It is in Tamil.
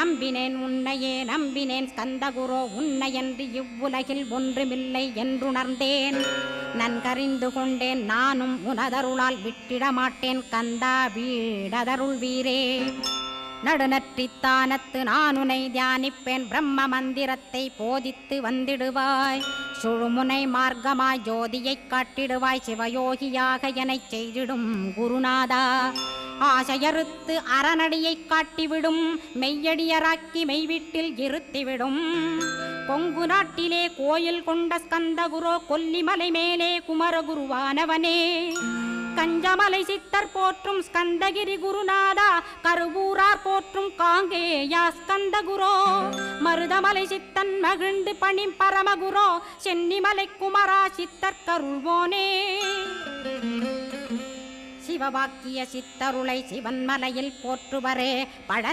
நம்பினேன் உன்னையே நம்பினேன் ஸ்கந்தகுரோ உன்னையன்றி இவ்வுலகில் ஒன்றுமில்லை என்றுணர்ந்தேன். நன்கறிந்து கொண்டேன் நானும் உனதருளால் விட்டிட மாட்டேன் கந்தா வீடதருள் வீரே. நடுநற்றித்தானத்து நானுனை தியானிப்பேன் பிரம்ம மந்திரத்தை போதித்து வந்திடுவாய். சுழுமுனை மார்க்கமாய் ஜோதியைக் காட்டிடுவாய் சிவயோகியாக எனச் செய்திடும் குருநாதா. ஆசையறுத்து அறநடியைக் காட்டிவிடும் மெய்யடியராக்கி மெய்வீட்டில் இருத்திவிடும். கொங்கு நாட்டிலே கோயில் கொண்ட ஸ்கந்தகுரோ கொல்லிமலை மேலே குமரகுருவானவனே. கஞ்சமலை சித்தர் போற்றும் ஸ்கந்தகிரி குருநாதா கருவூரார் போற்றும் காங்கேயா ஸ்கந்தகுரோ. மருதமலை சித்தன் மகிழ்ந்து பணி பரமகுரோ சென்னிமலை குமரா சித்தர் கருள்வோனே. சிவவாக்கிய சித்தருளை சிவன்மலையில் போற்றுவரே பழ